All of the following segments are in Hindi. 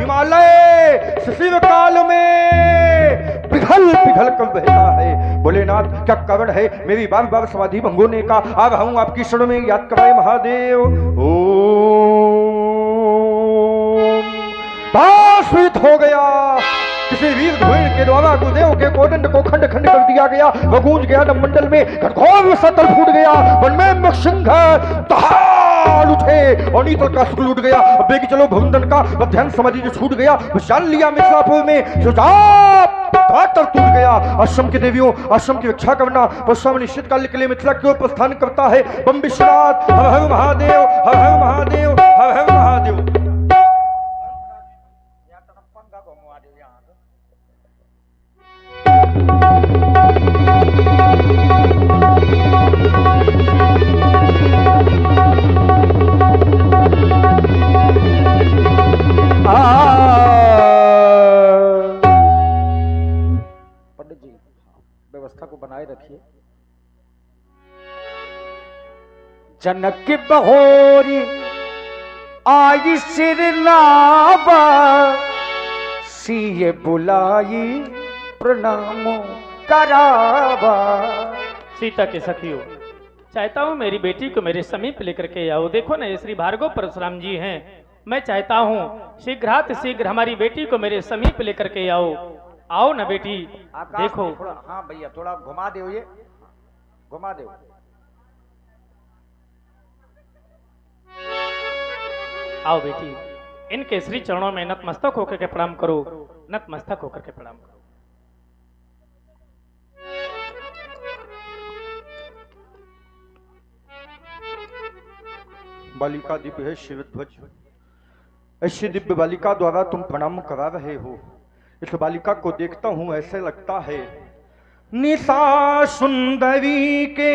हिमालय शिशिर काल में पिघल पिघल कर बहता है। भोलेनाथ क्या कारण है मेरी बार बार समाधि भंग होने का? अब हूं आपकी शरण में, याद कराए महादेव। भाषित हो गया। किसी वीर धुएं के द्वारा गुरुदेव के कोदंड को खंड खंड कर दिया गया। वह गूंज गया नवमंडल में, घटघोर सतल फूट गया। वन में मृगसिंह दहाड़ उठे और नीतल का शुक्ल उठ गया। अब देखिए चलो भगवंतन का ध्यान समाधि जो छूट गया, जान लिया मिथिलापुर में चुपचाप टूट गया। आश्रम के देवियों, आश्रम की रक्षा करना। परशुराम निश्चित काल के लिए मिथिला की ओर प्रस्थान करता है। बम विश्वनाथ, हर हर महादेव, हर हर महादेव, हर हर महादेव। पंडित जी व्यवस्था को बनाए रखिए। जनक बहोरी आई सिर नाबा, सीए बुलाई प्रणामो करावा। सीता के सखियों, चाहता हूँ मेरी बेटी को मेरे समीप लेकर के आओ। देखो ना, ये श्री भार्गव परशुराम जी हैं। मैं चाहता हूँ शीघ्रात शीघ्र हमारी बेटी को मेरे समीप लेकर के आओ। आओ ना बेटी, देखो। हाँ भैया, थोड़ा घुमा दो, ये घुमा दो। आओ बेटी, इनके श्री चरणों में नतमस्तक होकर के प्रणाम करो। नतमस्तक होकर के प्रणाम करो। बालिका दिव्य है शिवध्वज। ऐसी दिव्य बालिका द्वारा तुम प्रणाम करा रहे हो। इस बालिका को देखता हूं ऐसे लगता है निशा सुंदरी के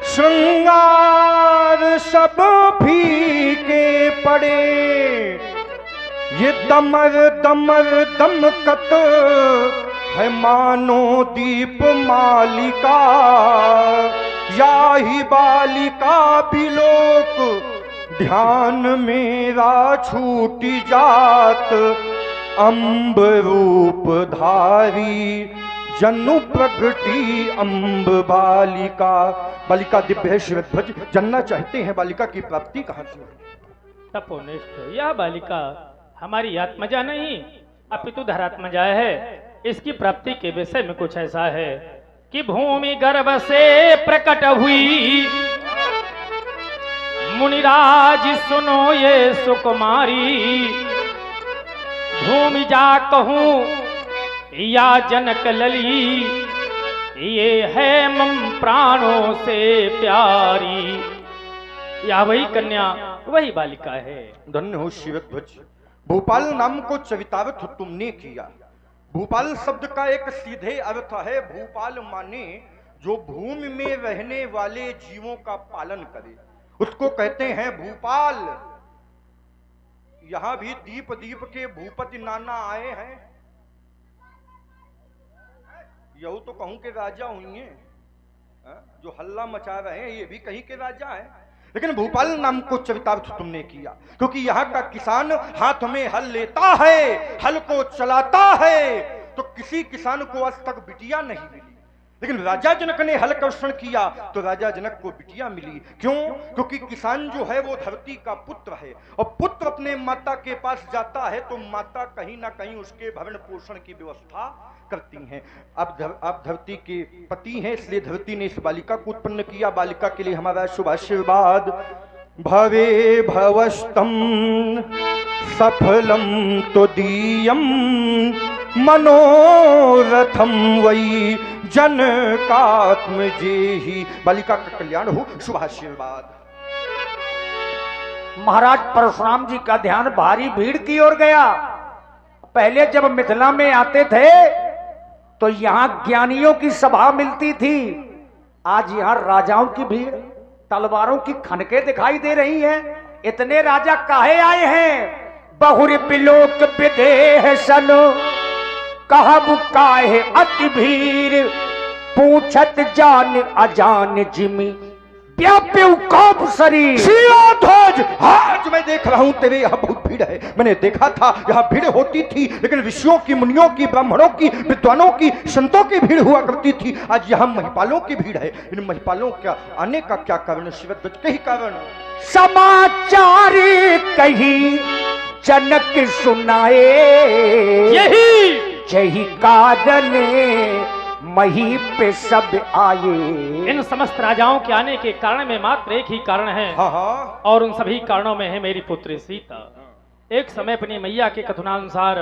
श्रृंगार सब फीके पड़े। ये दमर दमर दमकत है मानो दीप मालिका। या ही बालिका बिलोक ध्यान मेरा छूटी जात। अम्ब रूप धारी जनु प्रगटी अम्ब बालिका। बालिका दिव्य है शिवध्वज। जानना चाहते हैं बालिका की प्राप्ति कहाँ से? तपोनिष्ठ यह बालिका हमारी आत्मजा नहीं अपितु धरात्मजा है। इसकी प्राप्ति के विषय में कुछ ऐसा है कि भूमि गर्भ से प्रकट हुई। मुनिराज सुनो ये सुकुमारी। भूमि जा कहूं या जनक लली, ये है मम प्राणों से प्यारी। या वही कन्या, वही बालिका है। धन्य हो शिवध्वज। भूपाल नाम को चरितार्थ तुमने किया। भूपाल शब्द का एक सीधे अर्थ है भूपाल माने जो भूमि में रहने वाले जीवों का पालन करे, उसको कहते हैं भूपाल। यहां भी दीप दीप के भूपति नाना आए हैं। यहू तो कहूं के राजा हुई हैं, जो हल्ला मचा रहे हैं ये भी कहीं के राजा हैं। लेकिन भूपाल नाम को चरितार्थ तुमने किया क्योंकि यहाँ का किसान हाथ में हल लेता है, हल को चलाता है। तो किसी किसान को आज तक बिटिया नहीं मिली, लेकिन राजा जनक ने हल कर्षण किया तो राजा जनक को बिटिया मिली। क्यों? क्योंकि किसान जो है वो धरती का पुत्र है और पुत्र अपने माता के पास जाता है तो माता कहीं ना कहीं उसके भरण पोषण की व्यवस्था करती हैं। आप धरती के पति हैं, इसलिए धरती ने इस बालिका को उत्पन्न किया। बालिका के लिए हमारा शुभ आशीर्वाद। भवे भवस्तम सफलम तो दीयम मनोरथम वही जनकात्म जेहि। बालिका का कल्याण हो, शुभ आशीर्वाद। महाराज परशुराम जी का ध्यान भारी भीड़ की ओर गया। पहले जब मिथिला में आते थे तो यहां ज्ञानियों की सभा मिलती थी। आज यहां राजाओं की भीड़, तलवारों की खनके दिखाई दे रही हैं। इतने राजा काहे आए हैं? बहुर बिलोक विदेह सनो कहब काहे अति भीड़। पूछत जान अजान जिमी व्याप्य कौप शरीर ध्वज। आज मैं देख रहा हूं तेरे यहाँ बहुत भीड़ है। मैंने देखा था यहाँ भीड़ होती थी, लेकिन ऋषियों की, मुनियों की, ब्राह्मणों की, विद्वानों की, संतों की भीड़ हुआ करती थी। आज यहाँ महिपालों की भीड़ है। इन महिपालों का आने का क्या कारण? शिवध्वज के ही कारण। समाचार कही जनक सुनाए, यही कारण मही पे सब आए। इन समस्त राजाओं के आने के कारण में मात्र एक ही कारण है, हाँ। और उन सभी कारणों में है मेरी पुत्री सीता। एक समय अपनी मैया के कथनानुसार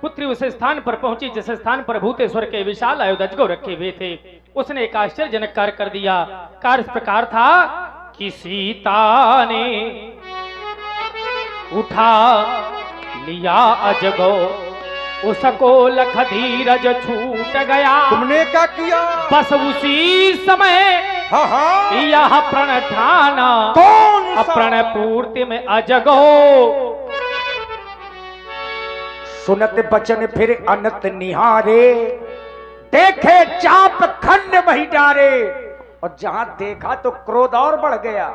पुत्री उस स्थान पर पहुंची जिस स्थान पर भूतेश्वर के विशाल आयुधजगो रखे हुए थे। उसने एक आश्चर्यजनक कार्य कर दिया। कार्य इस प्रकार था कि सीता ने उठा लिया अजगो, उसको लख धीरज छूट गया। तुमने क्या किया? बस उसी समय हाँ। यह प्रण ठाना, कौन सा? प्रण पूर्ति में अजगो। सुनत बचन फिर अनत निहारे, देखे चाप खंड वही डारे। और जहां देखा तो क्रोध और बढ़ गया।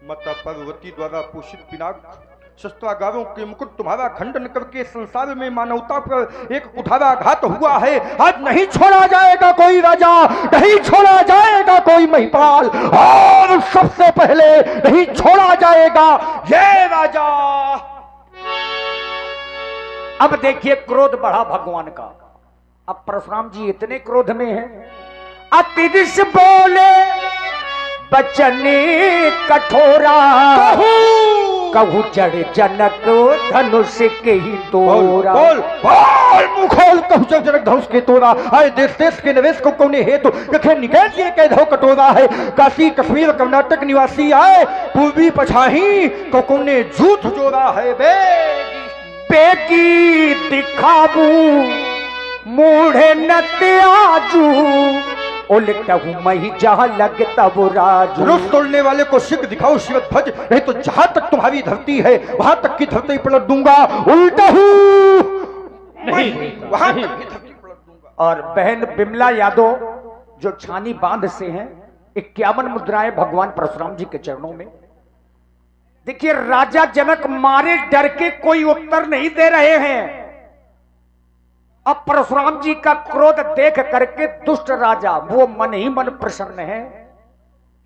माता पार्वती द्वारा पोषित पिनाक शस्त्रागारों के मुकुट तुम्हारा खंडन करके संसार में मानवता पर एक कुठाराघात हुआ है। आज नहीं छोड़ा जाएगा कोई राजा, नहीं छोड़ा जाएगा कोई महिपाल, और सबसे पहले नहीं छोड़ा जाएगा ये राजा। अब देखिए क्रोध बढ़ा भगवान का। अब परशुराम जी इतने क्रोध में हैं, अतिदिश बोले बचन कठोरा, कहू जड़ जनक धनुष के ही तोरा। बोल बोल मुखोल कहू जड़ जनक धनुष के तोरा। आए देश देश के निवेश को कोने हेतु कखे निकल ये कह धो कटोरा है। काशी कश्मीर कर्नाटक निवासी आए पूर्वी पछाही को कोने झूठ जोड़ा है। बेगी दिखाबू मूढ़े नत्याजू, उलटहू मही जहां लगता वो राजू। रुस तोड़ने वाले को सिख दिखाओ शिवध्वज, नहीं तो जहां तक तुम्हारी धरती है वहां तक की धरती पलट दूंगा। उल्टहू वहां तक की धरती पलट दूंगा। और बहन बिमला यादव जो छानी बांध से हैं, 51 मुद्राएं भगवान परशुराम जी के चरणों में। देखिए राजा जनक मारे डर के कोई उत्तर नहीं दे रहे हैं। अब परशुराम जी का क्रोध देख करके दुष्ट राजा वो मन ही मन प्रसन्न है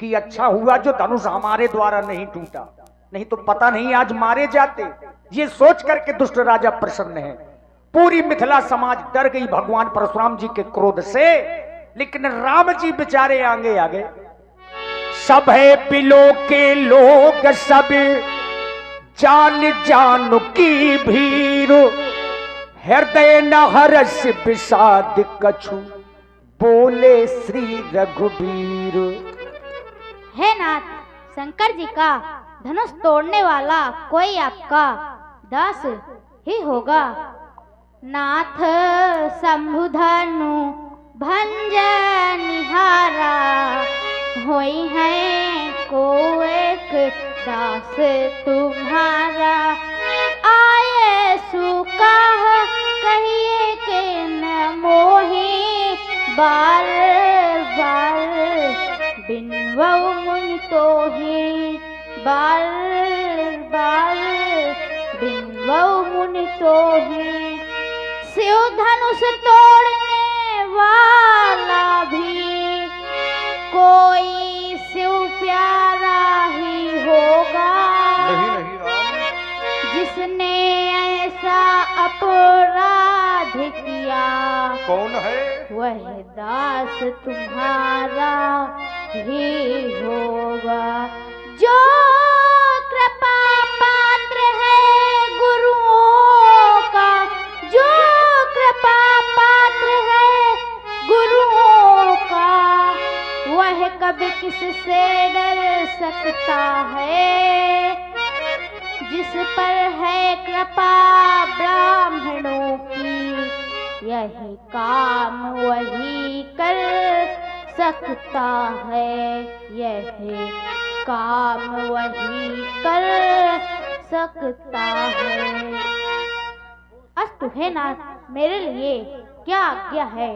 कि अच्छा हुआ जो धनुष हमारे द्वारा नहीं टूटा, नहीं तो पता नहीं आज मारे जाते। ये सोच करके दुष्ट राजा प्रसन्न है। पूरी मिथिला समाज डर गई भगवान परशुराम जी के क्रोध से, लेकिन राम जी बेचारे आगे आगे। सब है बिलो के लोग सब जान जान की भीड़, हृदय न हर्ष विषाद कछु, बोले श्री रघुबीर। हे नाथ, शंकर जी का धनुष तोड़ने वाला कोई आपका दास ही होगा। नाथ शंभुधनु भंजन निहारा, होई है को एक दास तुम्हारा। आए सुकाह कहिए के न मोही, बार बार बिनवऊ मुनि तोही, बार बार बिनवऊ मुनि तोही। शिव धनुष तोड़ने वाला भी कोई शिव प्यारा ही होगा। नहीं जिसने ऐसा अपराध किया, कौन है? वह दास तुम्हारा ही होगा। जो कृपा पात्र है गुरुओं का, जो कृपा पात्र है गुरुओं का, वह कभी किससे डर सकता है। जिस पर है कृपा ब्राह्मणों की, यही काम वही कर सकता है, यही काम वही कर सकता है। अस्तु हे नाथ, मेरे लिए क्या आज्ञा है?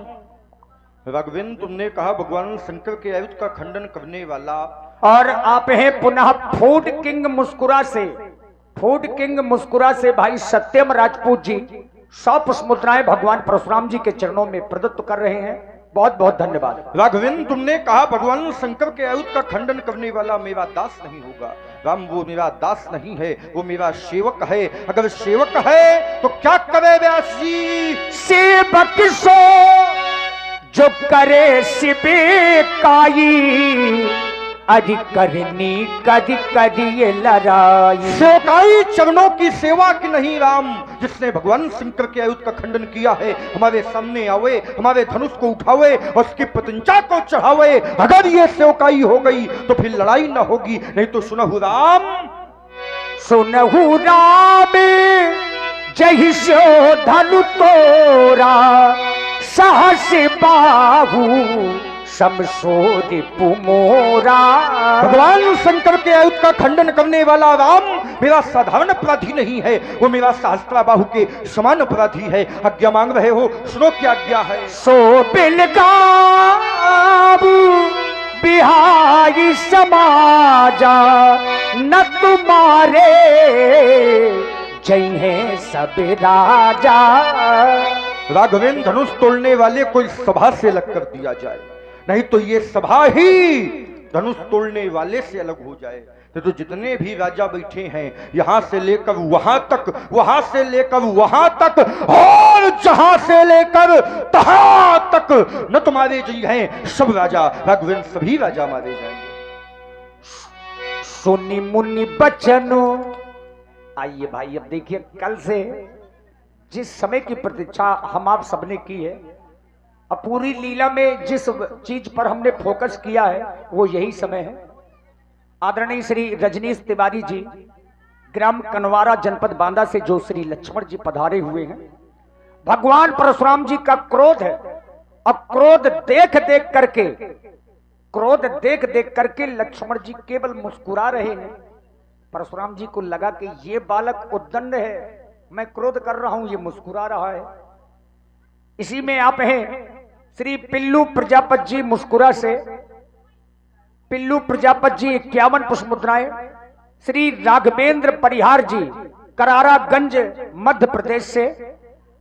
राघवेंद्र, तुमने कहा भगवान शंकर के आयुध का खंडन करने वाला। और आप हैं पुनः फूड किंग मुस्कुरा से, फूड किंग मुस्कुरा से भाई सत्यम राजपूत जी 100 पुष्पमुद्राएं भगवान परशुराम जी के चरणों में प्रदत्त कर रहे हैं। बहुत बहुत धन्यवाद। राघवेंद्र, तुमने कहा भगवान शंकर के आयुध का खंडन करने वाला मेरा दास नहीं होगा। राम, वो मेरा दास नहीं है, वो मेरा सेवक है। अगर सेवक है तो क्या करे व्यास जी? सेवक सो जो करे सिबे काई, अरि करनी कदी कदी ये लड़ाई। सेवकाई चरणों की सेवा की नहीं राम। जिसने भगवान शंकर के आयुध का खंडन किया है, हमारे सामने आवे, हमारे धनुष को उठावे और उसकी पतंजा को चढ़ावे। अगर ये सेवकाई हो गई तो फिर लड़ाई ना होगी। नहीं तो सुनहु राम, सुनहु राम जहि सो धनु तोरा, सहस बाहु समसोदि पुमोरा। भगवान शंकर के आयुध का खंडन करने वाला राम मेरा साधारण अपराधी नहीं है, वो मेरा सहस्त्राबाहु के समान अपराधी है। आज्ञा मांग रहे हो, सुनो क्या आज्ञा है। सो बिलगाबू बिहाई समाजा, न तुम्हारे जय है सब राजा। राघवेंद्र, धनुष तोड़ने वाले कोई सभा से अलग कर दिया जाए, नहीं तो ये सभा ही धनुष तोड़ने वाले से अलग हो जाए। तो जितने भी राजा बैठे हैं, यहां से लेकर वहां तक, वहां से लेकर वहां तक, और जहां से लेकर तहां तक न तुम्हारे जी हैं सब राजा। राघवेंद्र, सभी राजा मारे जाएंगे। सुनी मुनि बचनो। आइए भाई, अब देखिए, कल से जिस समय की प्रतीक्षा हम आप सबने की है, अब पूरी लीला में जिस चीज पर हमने फोकस किया है वो यही समय है। आदरणीय श्री रजनीश तिवारी जी, ग्राम कनवारा, जनपद बांदा से जो श्री लक्ष्मण जी पधारे हुए हैं, भगवान परशुराम जी का क्रोध है। अब क्रोध देख देख करके, क्रोध देख देख करके लक्ष्मण जी केवल मुस्कुरा रहे हैं। परशुराम जी को लगा कि ये बालक उद्दंड है, मैं क्रोध कर रहा हूं, ये मुस्कुरा रहा है। इसी में आप हैं श्री पिल्लू प्रजापत जी मुस्कुरा से, पिल्लू प्रजापत जी 51 पुष्पमुद्राएं। श्री राघवेंद्र परिहार जी करारागंज मध्य प्रदेश से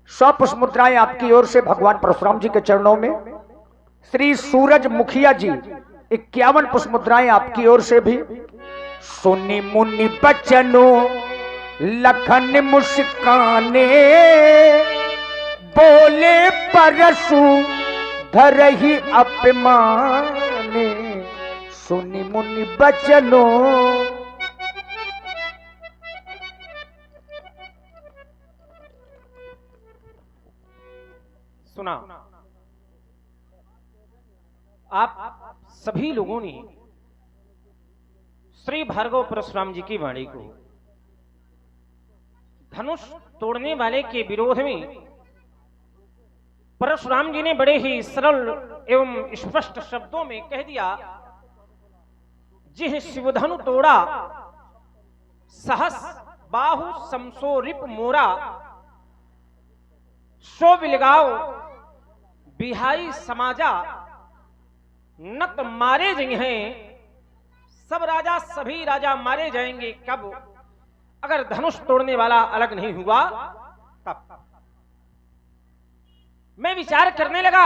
100 पुष्पमुद्राएं आपकी ओर से भगवान परशुराम जी के चरणों में। श्री सूरज मुखिया जी 51 पुष्पमुद्राएं आपकी ओर से भी। सुनी मुनि बचनो लखन मुस्काने, बोले परशु धरहि अपमाने। सुनी मुनि बचनो। सुना आप सभी लोगों ने श्री भार्गव परशुराम जी की वाणी को, धनुष तोड़ने वाले के विरोध में परशुराम जी ने बड़े ही सरल एवं स्पष्ट शब्दों में कह दिया, जिह शिवधनु तोड़ा सहस बाहु समसो रिप मोरा, सो बिलगाओ बिहाई समाजा, नत मारे जिंग हैं सब राजा, सभी राजा मारे जाएंगे। कब? अगर धनुष तोड़ने वाला अलग नहीं हुआ तब। मैं विचार करने लगा,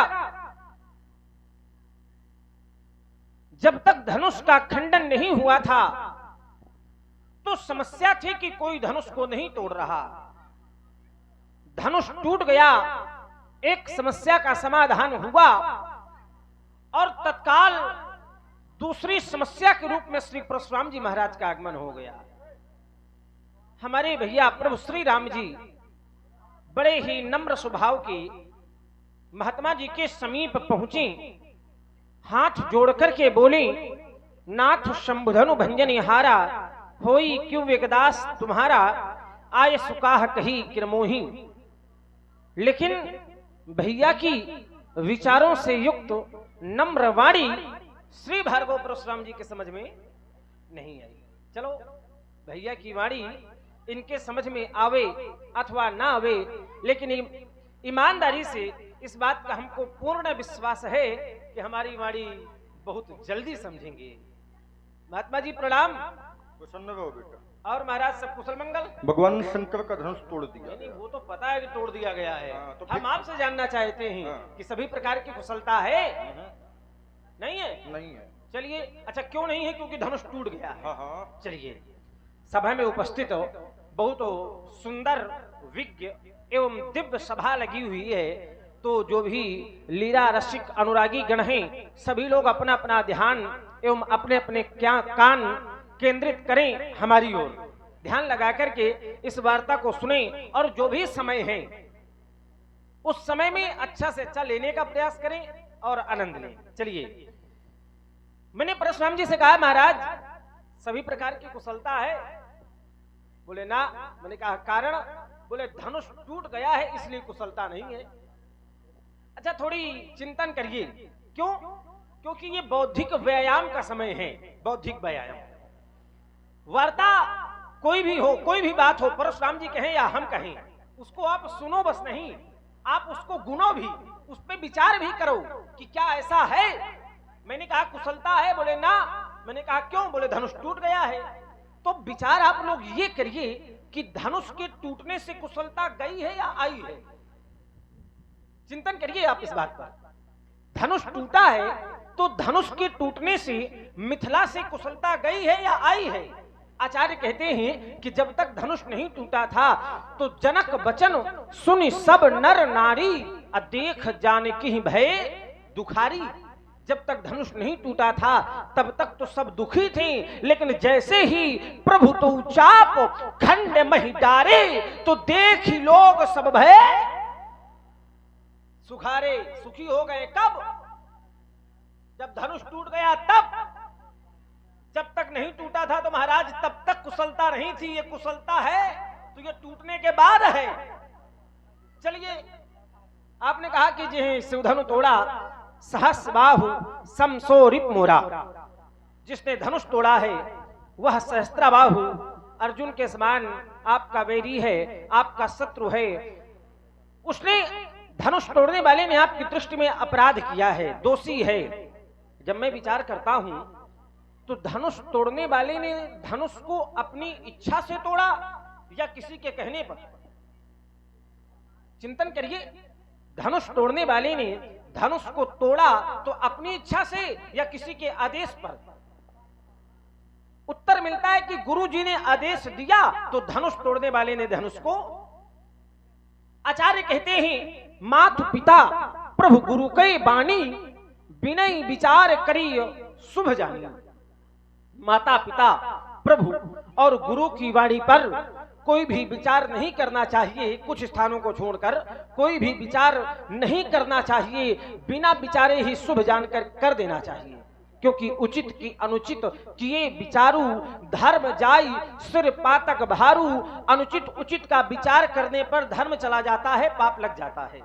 जब तक धनुष का खंडन नहीं हुआ था तो समस्या थी कि कोई धनुष को नहीं तोड़ रहा। धनुष टूट गया, एक समस्या का समाधान हुआ और तत्काल दूसरी समस्या के रूप में श्री परशुराम जी महाराज का आगमन हो गया। हमारे भैया प्रभु श्री राम जी बड़े ही नम्र स्वभाव के महात्मा जी के समीप पहुंचे, हाथ जोड़ करके बोली, नाथ शंभुधनु भंजन हारा, होई क्यों वेगदास तुम्हारा, आय सुकाह कही किरमोही। लेकिन भैया की विचारों से युक्त नम्र वाणी श्री भार्गव परशुराम जी के समझ में नहीं आई। चलो, भैया की वाणी इनके समझ में आवे अथवा ना आवे, लेकिन ईमानदारी से इस बात का हमको पूर्ण विश्वास है कि हमारी वाणी बहुत जल्दी समझेंगे। महात्मा जी प्रणाम। प्रसन्न रहो बेटा। और महाराज सब कुशल मंगल? भगवान शंकर का धनुष तोड़ दिया। नहीं, वो तो पता है कि तोड़ दिया गया है। तो हम आपसे जानना चाहते हैं कि सभी प्रकार की कुशलता है? नहीं है? नहीं है। चलिए, अच्छा क्यों नहीं है? क्योंकि धनुष टूट गया है। हाँ। चलिए, सभा में उपस्थित हो, बहुत सुंदर विज्ञ एवं दिव्य सभा लगी हुई है, तो जो भी लीला रसिक अनुरागी गण हैं, सभी लोग अपना अपना ध्यान एवं अपने अपने क्या कान केंद्रित करें हमारी ओर, ध्यान लगा करके इस वार्ता को सुने और जो भी समय है उस समय में अच्छा से अच्छा लेने का प्रयास करें और आनंद लें। चलिए, मैंने परशुराम जी से कहा महाराज सभी प्रकार की कुशलता है? बोले ना। मैंने कहा कारण? बोले धनुष टूट गया है इसलिए कुशलता नहीं है। अच्छा, थोड़ी चिंतन करिए। क्यों? क्योंकि ये बौद्धिक व्यायाम का समय है। बौद्धिक व्यायाम, वार्ता कोई भी हो, कोई भी बात हो, परशुराम जी कहें या हम कहें, उसको आप सुनो बस नहीं, आप उसको गुनो भी, उस पर विचार भी करो कि क्या ऐसा है। मैंने कहा कुशलता है? बोले ना। मैंने कहा क्यों? बोले धनुष टूट गया है। तो विचार आप लोग ये करिए कि धनुष के टूटने से कुशलता गई है या आई है। चिंतन करिए आप इस बात पर। धनुष टूटा है तो धनुष के टूटने से मिथिला से कुशलता गई है या आई है? आचार्य कहते हैं कि जब तक धनुष नहीं टूटा था तो जनक वचन सुनि सब नर नारी, देख जानकी भय दुखारी। जब तक धनुष नहीं टूटा था तब तक तो सब दुखी थे, लेकिन जैसे ही प्रभु तो चाप खंड मही डारे तो देख ही लोग सब भय सुखारे। सुखी हो गए कब? जब धनुष टूट गया तब। जब तक नहीं टूटा था तो महाराज तब तक कुशलता नहीं थी। ये कुशलता है तो ये टूटने के बाद है। चलिए, आपने कहा कि जे शिवधनु तोड़ा सहस बाहु समसो रिप मोरा। जिसने धनुष तोड़ा है वह सहस्त्रा बाहु अर्जुन के समान आपका वैरी है, आपका शत्रु है। उसने धनुष तोड़ने वाले ने आपकी दृष्टि में अपराध किया है, दोषी है। जब मैं विचार करता हूं तो धनुष तोड़ने वाले ने धनुष को अपनी इच्छा से तोड़ा या किसी के कहने पर? चिंतन करिए। धनुष तोड़ने वाले ने धनुष को तोड़ा तो अपनी इच्छा से या किसी के आदेश पर? उत्तर मिलता है कि गुरुजी ने आदेश दिया तो धनुष तोड़ने वाले ने धनुष को। आचार्य कहते हैं मातु पिता प्रभु गुरु के बाणी, विनय विचार करी शुभ जानी। माता पिता प्रभु और गुरु की वाणी पर कोई भी विचार नहीं करना चाहिए। कुछ स्थानों को छोड़कर कोई भी विचार नहीं करना चाहिए, बिना विचारे ही शुभ जानकर कर देना चाहिए। क्योंकि उचित की अनुचित किए विचारू, धर्म जाई सिर पातक भारू। अनुचित उचित का विचार करने पर धर्म चला जाता है, पाप लग जाता है।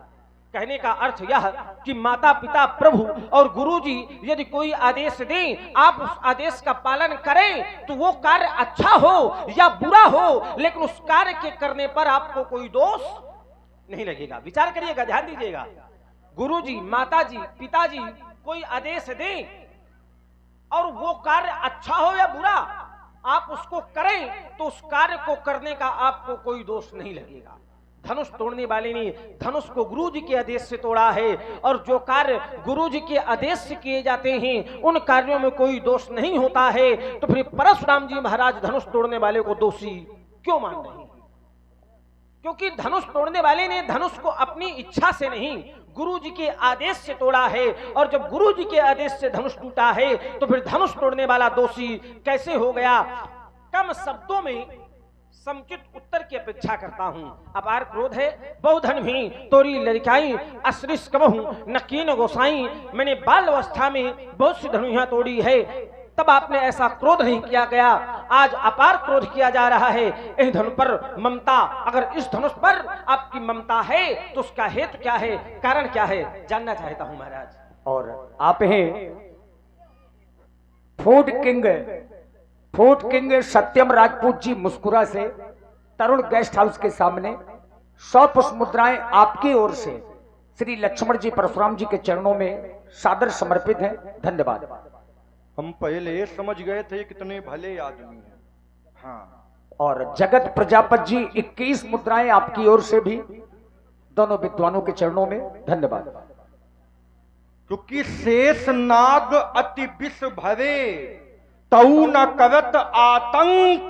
कहने का अर्थ यह कि माता पिता प्रभु और गुरुजी यदि कोई आदेश दें, आप उस आदेश का पालन करें तो वो कार्य अच्छा हो या बुरा हो, लेकिन उस कार्य के करने पर आपको कोई दोष नहीं लगेगा। विचार करिएगा, ध्यान दीजिएगा। गुरुजी, माताजी, पिताजी कोई आदेश दें और वो कार्य अच्छा हो या बुरा, आप उसको करें तो उस कार्य को करने का आपको कोई दोष नहीं लगेगा। धनुष तोड़ने वाले ने धनुष को गुरुजी के आदेश से तोड़ा है, और जो कार्य गुरुजी के आदेश से किए जाते हैं उन कार्यों में कोई दोष नहीं होता है। तो फिर परशुराम जी महाराज धनुष तोड़ने वाले को दोषी क्यों मान रहे हैं? क्योंकि धनुष तोड़ने वाले ने धनुष को अपनी इच्छा से नहीं, गुरुजी के आदेश से तोड़ा है। और जब गुरुजी के आदेश से धनुष टूटा है तो फिर धनुष तोड़ने वाला दोषी कैसे हो गया? कम शब्दों में समुचित उत्तर की अपेक्षा करता हूं। अपार क्रोध है बहुधन भी तोरी लड़काई, अश्रिस कबहू नकीन गोसाई। मैंने बाल अवस्था में बहुत सी धनुषियां तोड़ी है, तब आपने ऐसा क्रोध नहीं किया गया। आज अपार क्रोध किया जा रहा है इस धनुष पर ममता। अगर इस धनुष पर आपकी ममता है तो उसका हेतु क्या है, कारण क्या है, जानना चाहता हूं महाराज। और आप हैं फूड किंग सत्यम राजपूत जी मुस्कुरा से तरुण गेस्ट हाउस के सामने 100 पुष्प मुद्राएं आपकी ओर से श्री लक्ष्मण जी परशुराम जी के चरणों में सादर समर्पित हैं। धन्यवाद। हम पहले समझ गए थे कितने भले आदमी हैं। हाँ, और जगत प्रजापति जी 21 मुद्राएं आपकी ओर से भी दोनों विद्वानों के चरणों में। धन्यवाद। क्योंकि शेष नाग अति विष भरे तऊ न करत आतंक,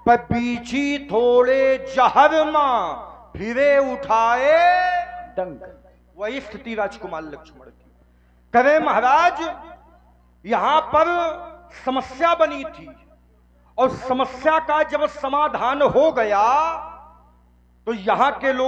पर बीछी थोड़े जहर मां फिरे उठाए डंक। वही स्थिति राजकुमार लक्ष्मण की। करे महाराज, यहां पर समस्या बनी थी और समस्या का जब समाधान हो गया तो यहां के लोग